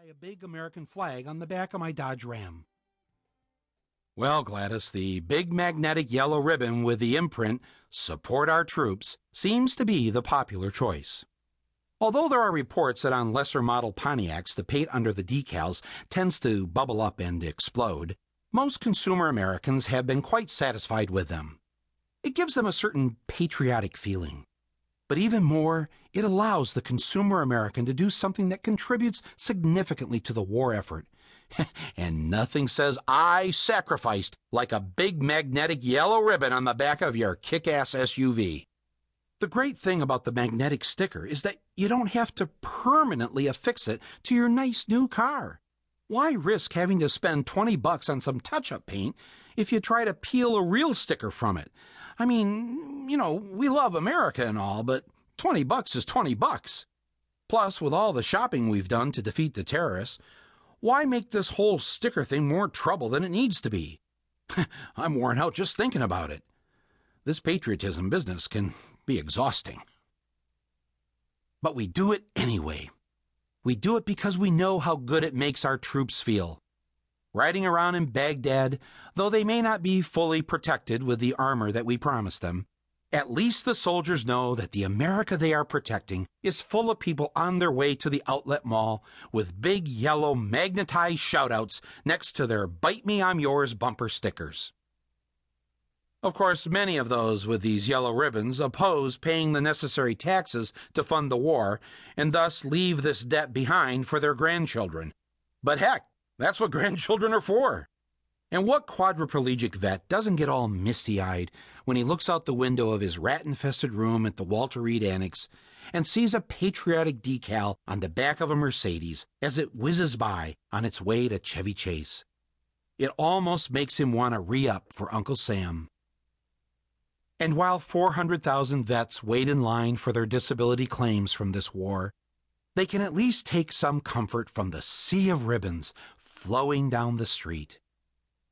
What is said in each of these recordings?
A big American flag on the back of my Dodge Ram. Well, Gladys, the big magnetic yellow ribbon with the imprint, "Support Our Troops," seems to be the popular choice. Although there are reports that on lesser model Pontiacs, the paint under the decals tends to bubble up and explode, most consumer Americans have been quite satisfied with them. It gives them a certain patriotic feeling. But even more, it allows the consumer American to do something that contributes significantly to the war effort. And nothing says "I sacrificed" like a big magnetic yellow ribbon on the back of your kick-ass SUV. The great thing about the magnetic sticker is that you don't have to permanently affix it to your nice new car. Why risk having to spend $20 on some touch-up paint if you try to peel a real sticker from it? I mean, we love America and all, but $20 is $20. Plus, with all the shopping we've done to defeat the terrorists, why make this whole sticker thing more trouble than it needs to be? I'm worn out just thinking about it. This patriotism business can be exhausting. But we do it anyway. We do it because we know how good it makes our troops feel. Riding around in Baghdad, though they may not be fully protected with the armor that we promised them, at least the soldiers know that the America they are protecting is full of people on their way to the outlet mall with big yellow magnetized shoutouts next to their "Bite Me, I'm Yours" bumper stickers. Of course, many of those with these yellow ribbons oppose paying the necessary taxes to fund the war and thus leave this debt behind for their grandchildren. But heck, that's what grandchildren are for. And what quadriplegic vet doesn't get all misty-eyed when he looks out the window of his rat-infested room at the Walter Reed Annex and sees a patriotic decal on the back of a Mercedes as it whizzes by on its way to Chevy Chase? It almost makes him want to re-up for Uncle Sam. And while 400,000 vets wait in line for their disability claims from this war, they can at least take some comfort from the sea of ribbons flowing down the street.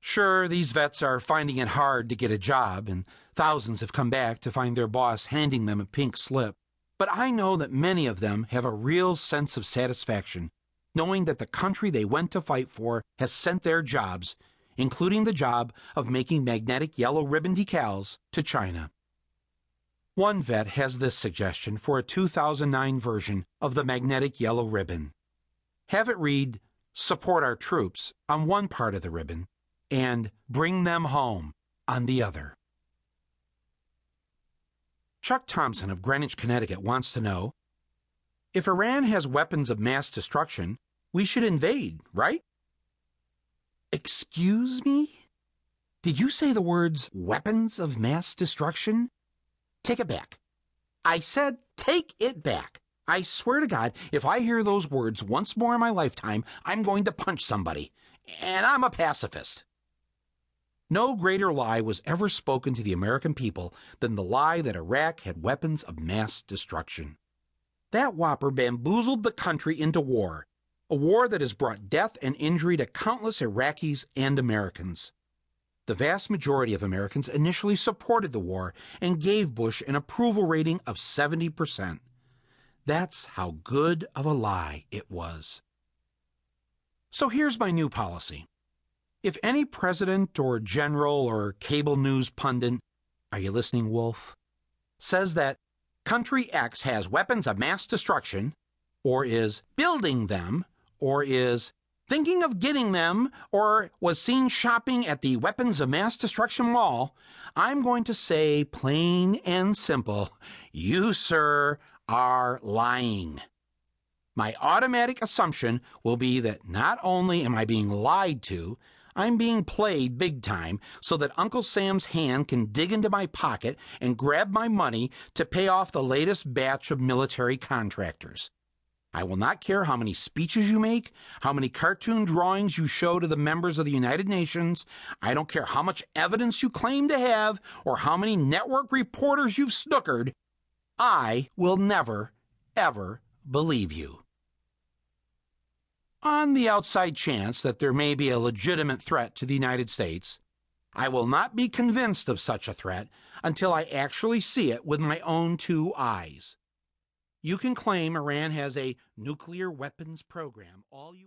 Sure, these vets are finding it hard to get a job, and thousands have come back to find their boss handing them a pink slip. But I know that many of them have a real sense of satisfaction, knowing that the country they went to fight for has sent their jobs, including the job of making magnetic yellow ribbon decals, to China. One vet has this suggestion for a 2009 version of the magnetic yellow ribbon. Have it read "Support Our Troops" on one part of the ribbon and "Bring Them Home" on the other. Chuck Thompson of Greenwich, Connecticut wants to know, if Iran has weapons of mass destruction, we should invade, right? Excuse me? Did you say the words "weapons of mass destruction"? Take it back. I said take it back. I swear to God, if I hear those words once more in my lifetime, I'm going to punch somebody. And I'm a pacifist. No greater lie was ever spoken to the American people than the lie that Iraq had weapons of mass destruction. That whopper bamboozled the country into war, a war that has brought death and injury to countless Iraqis and Americans. The vast majority of Americans initially supported the war and gave Bush an approval rating of 70%. That's how good of a lie it was. So here's my new policy. If any president or general or cable news pundit, are you listening, Wolf, says that country X has weapons of mass destruction, or is building them, or is thinking of getting them, or was seen shopping at the weapons of mass destruction mall, I'm going to say plain and simple, you, sir, are lying. My automatic assumption will be that not only am I being lied to, I'm being played big time so that Uncle Sam's hand can dig into my pocket and grab my money to pay off the latest batch of military contractors. I will not care how many speeches you make, how many cartoon drawings you show to the members of the United Nations. I don't care how much evidence you claim to have or how many network reporters you've snookered. I will never, ever believe you. On the outside chance that there may be a legitimate threat to the United States, I will not be convinced of such a threat until I actually see it with my own two eyes. You can claim Iran has a nuclear weapons program all you